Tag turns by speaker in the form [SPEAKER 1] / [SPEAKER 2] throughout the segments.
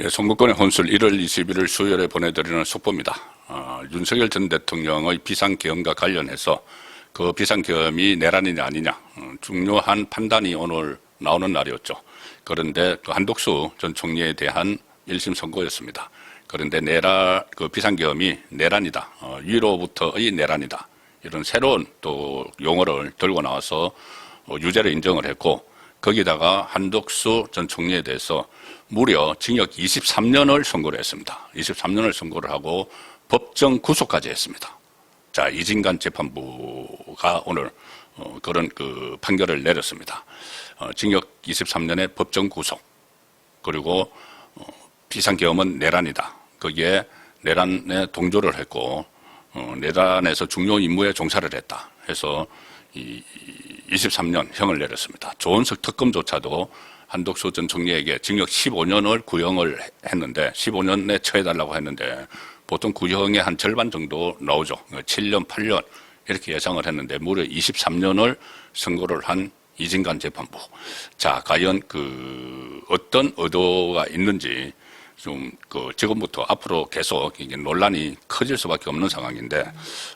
[SPEAKER 1] 예, 송구권의 혼술 1월 21일 수요일에 보내드리는 속보입니다. 윤석열 전 대통령의 비상계엄과 관련해서 그 비상계엄이 내란이냐 아니냐 중요한 판단이 오늘 나오는 날이었죠. 그런데 그 한독수 전 총리에 대한 1심 선고였습니다. 그런데 그 비상계엄이 내란이다. 위로부터의 내란이다. 이런 새로운 또 용어를 들고 나와서 유죄를 인정을 했고, 거기다가 한독수 전 총리에 대해서 무려 징역 23년을 선고를 했습니다. 23년을 선고를 하고 법정 구속까지 했습니다. 자, 이진관 재판부가 오늘 그런 그 판결을 내렸습니다. 징역 23년의 법정 구속, 그리고 비상계엄은 내란이다. 거기에 내란에 동조를 했고 내란에서 중요 임무에 종사를 했다 해서 23년 형을 내렸습니다. 조은석 특검조차도 한독수 전 총리에게 징역 15년을 구형을 했는데, 15년에 처해달라고 했는데 보통 구형의 한 절반 정도 나오죠. 7년, 8년 이렇게 예상을 했는데 무려 23년을 선고를 한 이진관 재판부. 자, 과연 그 어떤 의도가 있는지 좀 지금부터 앞으로 계속 이게 논란이 커질 수밖에 없는 상황인데,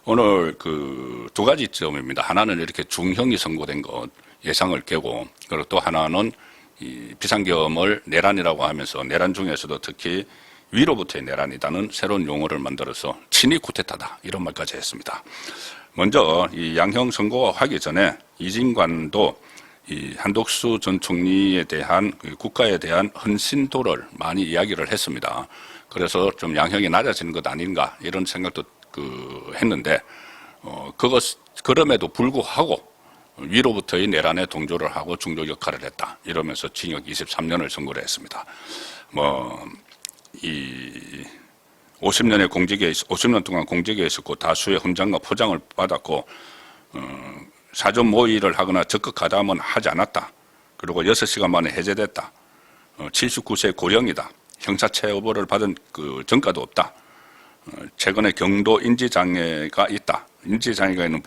[SPEAKER 1] 오늘 그 두 가지 점입니다. 하나는 이렇게 중형이 선고된 것 예상을 깨고, 그리고 또 하나는 이 비상계엄을 내란이라고 하면서 내란 중에서도 특히 위로부터의 내란이다는 새로운 용어를 만들어서 친위 쿠데타다 이런 말까지 했습니다. 먼저 이 양형 선고가 하기 전에 이진관도 이 한독수 전 총리에 대한 국가에 대한 헌신도를 많이 이야기를 했습니다. 그래서 좀 양형이 낮아지는 것 아닌가 이런 생각도 했는데, 그럼에도 불구하고 위로부터의 내란에 동조를 하고 중조 역할을 했다 이러면서 징역 23년을 선고를 했습니다. 50년 동안 공직에 있었고 다수의 훈장과 포장을 받았고 사전 모의를 하거나 적극 가담은 하지 않았다. 그리고 6시간 만에 해제됐다. 79세 고령이다. 형사처벌을 받은 그 전과도 없다. 최근에 경도 인지장애가 있다. 인지장애가 있는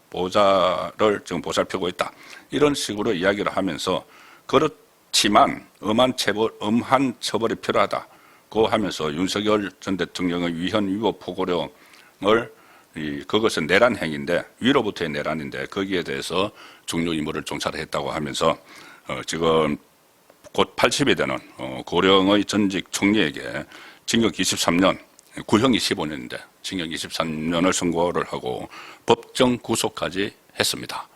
[SPEAKER 1] 보호자를 지금 보살피고 있다. 이런 식으로 이야기를 하면서, 그렇지만 엄한 처벌이 필요하다고 하면서 윤석열 전 대통령의 위헌 위법 포고령을 그것은 내란 행위인데, 위로부터의 내란인데 거기에 대해서 중요 임무를 종사를 했다고 하면서 지금 곧 80이 되는 고령의 전직 총리에게 징역 23년, 구형이 15년인데 징역 23년을 선고를 하고 법정 구속까지 했습니다.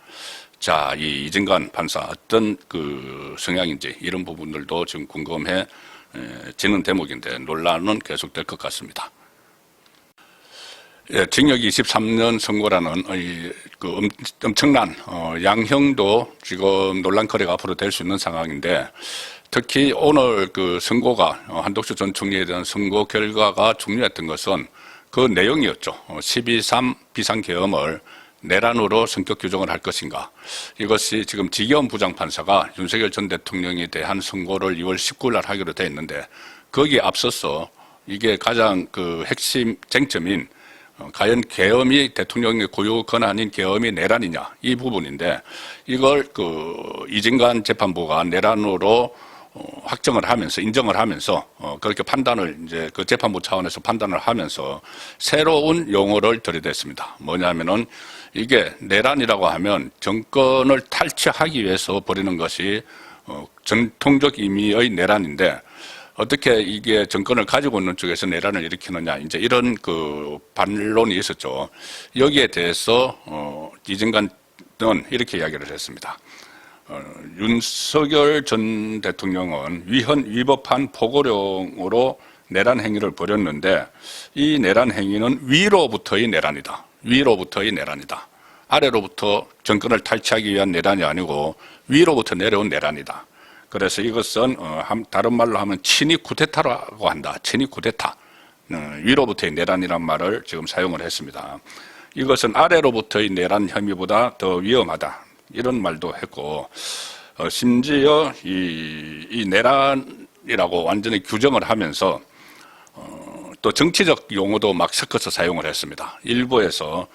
[SPEAKER 1] 자, 이 이진관 판사 어떤 그 성향인지 이런 부분들도 지금 궁금해지는 대목인데 논란은 계속될 것 같습니다. 예, 징역 23년 선고라는 그 엄청난 양형도 지금 논란거리가 앞으로 될 수 있는 상황인데, 특히 오늘 그 선고가 한독수 전 총리에 대한 선고 결과가 중요했던 것은 그 내용이었죠. 12.3 비상계엄을 내란으로 성격 규정을 할 것인가. 이것이 지금 지기현 부장판사가 윤석열 전 대통령에 대한 선고를 2월 19일 날 하기로 되어 있는데, 거기에 앞서서 이게 가장 그 핵심 쟁점인 과연 계엄이 대통령의 고유 권한인 계엄이 내란이냐 이 부분인데, 이걸 그 이진관 재판부가 내란으로 확정을 하면서 인정을 하면서 그렇게 판단을 이제 그 재판부 차원에서 판단을 하면서 새로운 용어를 들이댔습니다. 뭐냐면은 이게 내란이라고 하면 정권을 탈취하기 위해서 벌이는 것이 전통적 의미의 내란인데, 어떻게 이게 정권을 가지고 있는 쪽에서 내란을 일으키느냐, 이제 이런 그 반론이 있었죠. 여기에 대해서 이진관은 이렇게 이야기를 했습니다. 윤석열 전 대통령은 위헌 위법한 포고령으로 내란 행위를 벌였는데, 이 내란 행위는 위로부터의 내란이다. 위로부터의 내란이다. 아래로부터 정권을 탈취하기 위한 내란이 아니고 위로부터 내려온 내란이다. 그래서 이것은 다른 말로 하면 친위 쿠데타라고 한다. 친위 쿠데타. 위로부터의 내란이란 말을 지금 사용을 했습니다. 이것은 아래로부터의 내란 혐의보다 더 위험하다. 이런 말도 했고, 심지어 이 내란이라고 완전히 규정을 하면서 또 정치적 용어도 막 섞어서 사용을 했습니다. 일부에서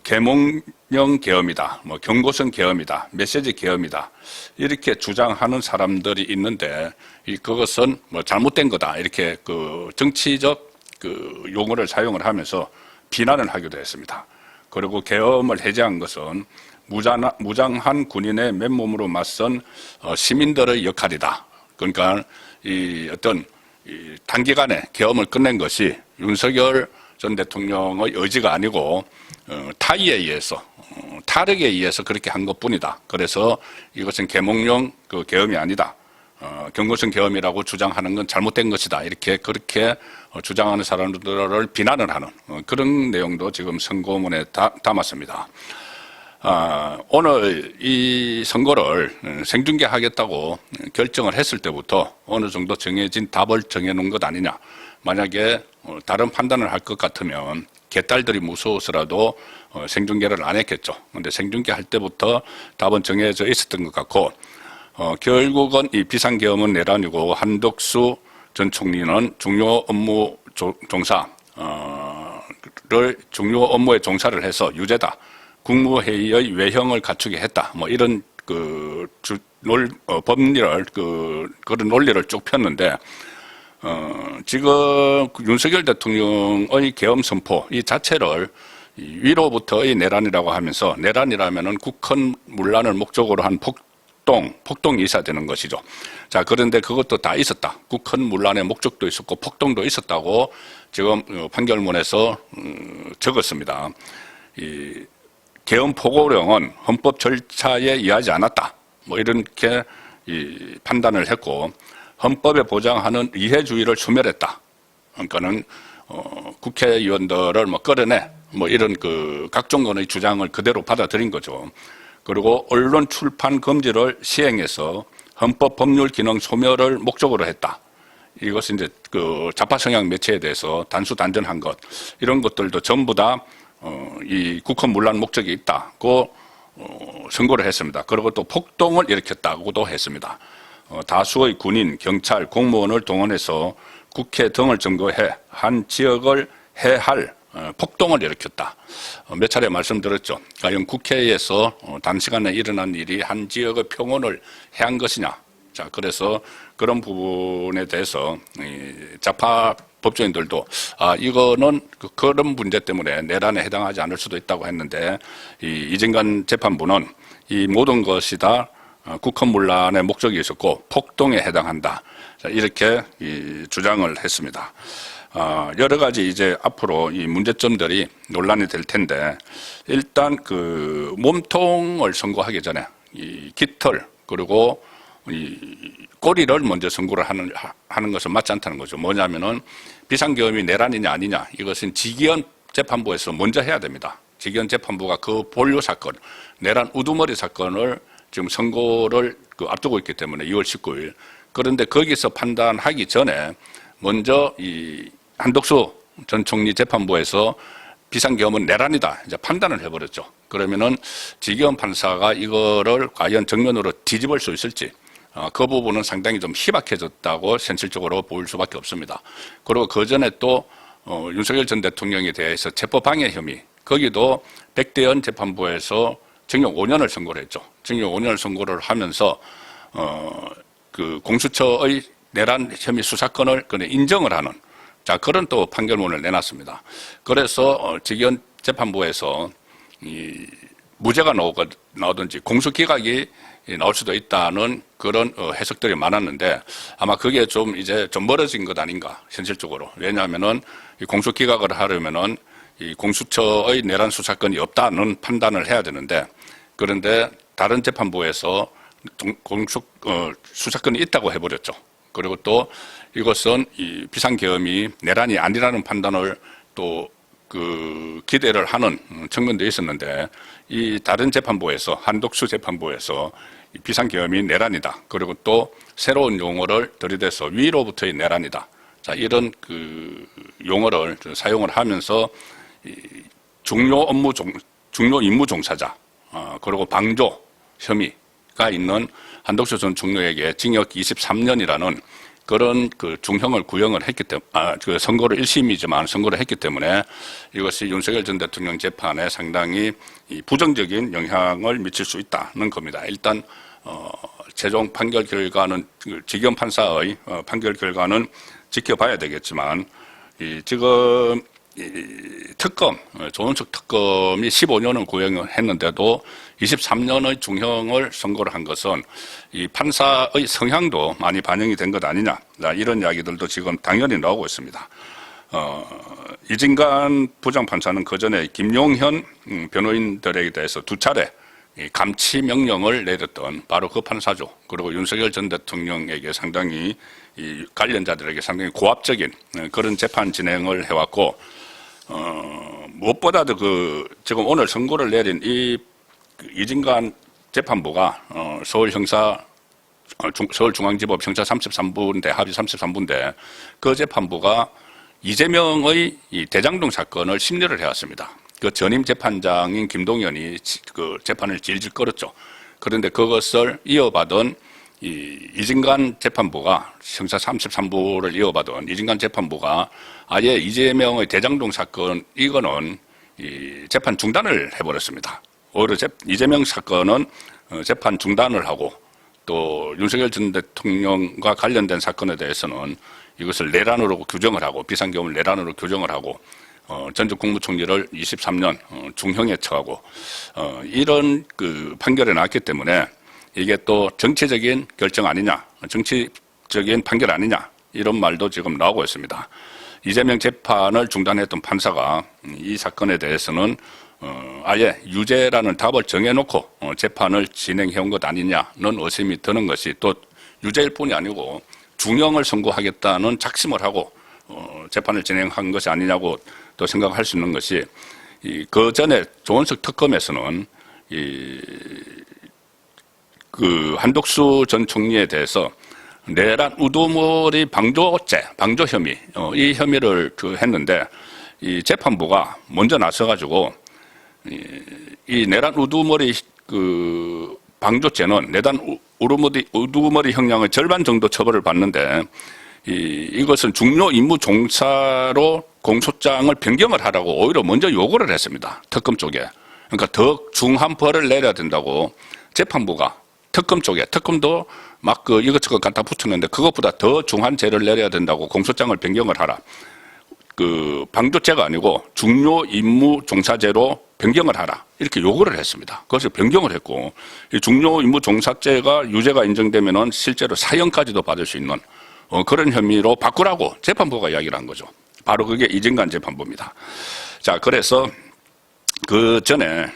[SPEAKER 1] 계몽령 계엄이다, 뭐 경고성 계엄이다, 메시지 계엄이다 이렇게 주장하는 사람들이 있는데 그것은 뭐 잘못된 거다 이렇게 그 정치적 그 용어를 사용을 하면서 비난을 하기도 했습니다. 그리고 계엄을 해제한 것은 무장한 군인의 맨몸으로 맞선 시민들의 역할이다. 그러니까 이 어떤 단기간에 계엄을 끝낸 것이 윤석열 전 대통령의 의지가 아니고 타의에 의해서 타력에 의해서 그렇게 한 것뿐이다. 그래서 이것은 계몽령 그 계엄이 아니다. 경고성 계엄이라고 주장하는 건 잘못된 것이다. 이렇게 그렇게 주장하는 사람들을 비난을 하는 그런 내용도 지금 선고문에 담았습니다. 오늘 이 선거를 생중계하겠다고 결정을 했을 때부터 어느 정도 정해진 답을 정해놓은 것 아니냐. 만약에 다른 판단을 할 것 같으면 개딸들이 무서워서라도 생중계를 안 했겠죠. 그런데 생중계 할 때부터 답은 정해져 있었던 것 같고 결국은 이 비상계엄은 내란이고 한덕수 전 총리는 중요 업무 종사를 중요 업무에 종사를 해서 유죄다. 국무회의의 외형을 갖추게 했다. 뭐 이런 법리를 그런 논리를 쭉 폈는데 지금 윤석열 대통령의 계엄 선포 이 자체를 위로부터의 내란이라고 하면서 내란이라면은 국헌 문란을 목적으로 한 폭동이 있어야 되는 것이죠. 자, 그런데 그것도 다 있었다. 국헌 문란의 목적도 있었고 폭동도 있었다고 지금 판결문에서 적었습니다. 이 계엄 포고령은 헌법 절차에 의하지 않았다. 뭐 이렇게 판단을 했고 헌법에 보장하는 이해주의를 소멸했다. 그러니까는 국회의원들을 뭐 끌어내 뭐 이런 그 각종 건의 주장을 그대로 받아들인 거죠. 그리고 언론 출판 금지를 시행해서 헌법 법률 기능 소멸을 목적으로 했다. 이것은 이제 그 좌파 성향 매체에 대해서 단수단전한 것 이런 것들도 전부 다 이 국헌 문란 목적이 있다고 선고를 했습니다. 그리고 또 폭동을 일으켰다고도 했습니다. 다수의 군인, 경찰, 공무원을 동원해서 국회 등을 점거해 한 지역을 해할 폭동을 일으켰다. 몇 차례 말씀드렸죠. 과연 국회에서 단시간에 일어난 일이 한 지역의 평온을 해한 것이냐. 자, 그래서 그런 부분에 대해서 좌파 법조인들도 이거는 그런 문제 때문에 내란에 해당하지 않을 수도 있다고 했는데 이진관 재판부는 이 모든 것이 다 국헌문란의 목적이 있었고 폭동에 해당한다. 자, 이렇게 주장을 했습니다. 여러 가지 이제 앞으로 이 문제점들이 논란이 될 텐데 일단 그 몸통을 선고하기 전에 이 깃털 그리고 이 꼬리를 먼저 선고를 하는 것은 맞지 않다는 거죠. 뭐냐면은 비상계엄이 내란이냐 아니냐 이것은 지기현 재판부에서 먼저 해야 됩니다. 지기현 재판부가 그 본류 사건, 내란 우두머리 사건을 지금 선고를 앞두고 있기 때문에 2월 19일. 그런데 거기서 판단하기 전에 먼저 이 한덕수 전 총리 재판부에서 비상계엄은 내란이다 이제 판단을 해버렸죠. 그러면은 지기현 판사가 이거를 과연 정면으로 뒤집을 수 있을지 그 부분은 상당히 좀 희박해졌다고 현실적으로 보일 수밖에 없습니다. 그리고 그 전에 또 윤석열 전 대통령에 대해서 체포방해 혐의 거기도 백대현 재판부에서 징역 5년을 선고를 했죠. 징역 5년을 선고를 하면서 그 공수처의 내란 혐의 수사권을 인정을 하는 자 그런 또 판결문을 내놨습니다. 그래서 지기현 재판부에서 이 무죄가 나오든지 공소기각이 나올 수도 있다는 그런 해석들이 많았는데 아마 그게 좀 이제 좀 멀어진 것 아닌가 현실적으로. 왜냐하면은 이 공소기각을 하려면은 이 공수처의 내란 수사권이 없다는 판단을 해야 되는데 그런데 다른 재판부에서 수사권이 있다고 해버렸죠. 그리고 또 이것은 이 비상계엄이 내란이 아니라는 판단을 또 기대를 하는 측면도 있었는데 이 다른 재판부에서 한덕수 재판부에서 이 비상계엄이 내란이다. 그리고 또 새로운 용어를 들이대서 위로부터의 내란이다. 자 이런 용어를 사용을 하면서 중요 임무 종사자 그리고 방조 혐의가 있는 한덕수 전 총리에게 징역 23년이라는 그런 그 중형을 구형을 했기 때문에, 그 선고를 1심이지만 선고를 했기 때문에 이것이 윤석열 전 대통령 재판에 상당히 이 부정적인 영향을 미칠 수 있다는 겁니다. 일단, 최종 판결 결과는, 지경 판사의 판결 결과는 지켜봐야 되겠지만, 지금 특검, 조은석 특검이 15년을 구형을 했는데도 23년의 중형을 선고를 한 것은 이 판사의 성향도 많이 반영이 된 것 아니냐, 이런 이야기들도 지금 당연히 나오고 있습니다. 이진관 부장판사는 그 전에 김용현 변호인들에 대해서 2차례 감치 명령을 내렸던 바로 그 판사죠. 그리고 윤석열 전 대통령에게 상당히 이 관련자들에게 상당히 고압적인 그런 재판 진행을 해왔고, 무엇보다도 지금 오늘 선고를 내린 이진관 재판부가 서울중앙지법 형사 33부인데, 합의 33부인데, 그 재판부가 이재명의 이 대장동 사건을 심리를 해왔습니다. 그 전임 재판장인 김동연이 그 재판을 질질 끌었죠. 그런데 그것을 이어받은 이진관 재판부가, 형사 33부를 이어받은 이진관 재판부가 아예 이재명의 대장동 사건, 이거는 재판 중단을 해버렸습니다. 오히려 이재명 사건은 재판 중단을 하고, 또 윤석열 전 대통령과 관련된 사건에 대해서는 이것을 내란으로 규정을 하고, 비상계엄을 내란으로 규정을 하고, 전직 국무총리를 23년 중형에 처하고, 이런 그 판결이 나왔기 때문에 이게 또 정치적인 결정 아니냐, 정치적인 판결 아니냐, 이런 말도 지금 나오고 있습니다. 이재명 재판을 중단했던 판사가 이 사건에 대해서는 아예 유죄라는 답을 정해놓고 재판을 진행해온 것 아니냐는 의심이 드는 것이, 또 유죄일 뿐이 아니고 중형을 선고하겠다는 작심을 하고 재판을 진행한 것이 아니냐고 또 생각할 수 있는 것이, 그 전에 조은석 특검에서는 그 한독수 전 총리에 대해서 내란 우두머리 방조 혐의, 이 혐의를 했는데, 이 재판부가 먼저 나서가지고 이 내란 우두머리 그 방조죄는 내란 우두머리 형량의 절반 정도 처벌을 받는데, 이것은 중요 임무 종사로 공소장을 변경을 하라고 오히려 먼저 요구를 했습니다. 특검 쪽에. 그러니까 더 중한 벌을 내려야 된다고 재판부가 특검 쪽에, 특검도 막 이것저것 갖다 붙였는데 그것보다 더 중한 죄를 내려야 된다고 공소장을 변경을 하라. 그 방조죄가 아니고 중요 임무 종사죄로 변경을 하라, 이렇게 요구를 했습니다. 그것을 변경을 했고, 이 중요 임무 종사죄가 유죄가 인정되면은 실제로 사형까지도 받을 수 있는 그런 혐의로 바꾸라고 재판부가 이야기를 한 거죠. 바로 그게 이진관 재판부입니다. 자, 그래서 그 전에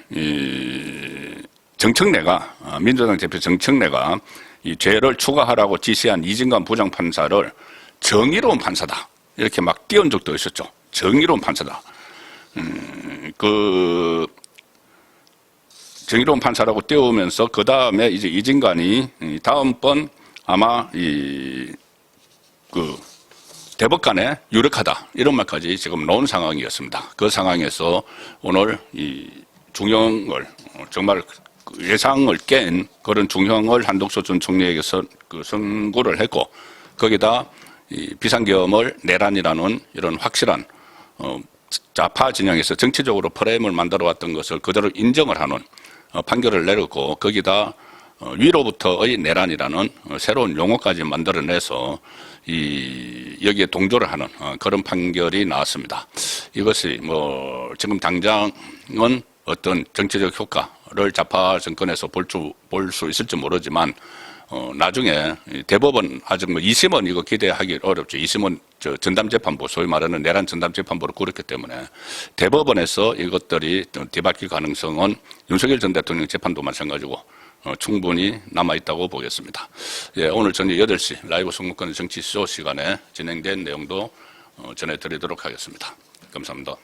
[SPEAKER 1] 정청래가, 민주당 대표 정청래가 이 죄를 추가하라고 지시한 이진관 부장판사를 정의로운 판사다, 이렇게 막 띄운 적도 있었죠. 정의로운 판사다. 그 정의로운 판사라고 띄우면서 그 다음에 이제 이진관이 다음번 아마 대법관에 유력하다, 이런 말까지 지금 나온 상황이었습니다. 그 상황에서 오늘 이 중형을, 정말 예상을 깬 그런 중형을 한독수 전 총리에게서 선고를 했고, 거기다 이 비상계엄을 내란이라는 이런 확실한 좌파 진영에서 정치적으로 프레임을 만들어 왔던 것을 그대로 인정을 하는 판결을 내렸고, 거기다 위로부터의 내란이라는 새로운 용어까지 만들어내서 여기에 동조를 하는 그런 판결이 나왔습니다. 이것이 지금 당장은 어떤 정치적 효과를 좌파 정권에서 볼 수 있을지 모르지만, 나중에 대법원, 아직 2심은 이거 기대하기 어렵죠. 2심은 전담재판부, 소위 말하는 내란 전담재판부로 꾸렸기 때문에 대법원에서 이것들이 뒤바뀔 가능성은 윤석열 전 대통령 재판도 마찬가지고 충분히 남아있다고 보겠습니다. 예, 오늘 저녁 8시 라이브 송문권 정치쇼 시간에 진행된 내용도 전해드리도록 하겠습니다. 감사합니다.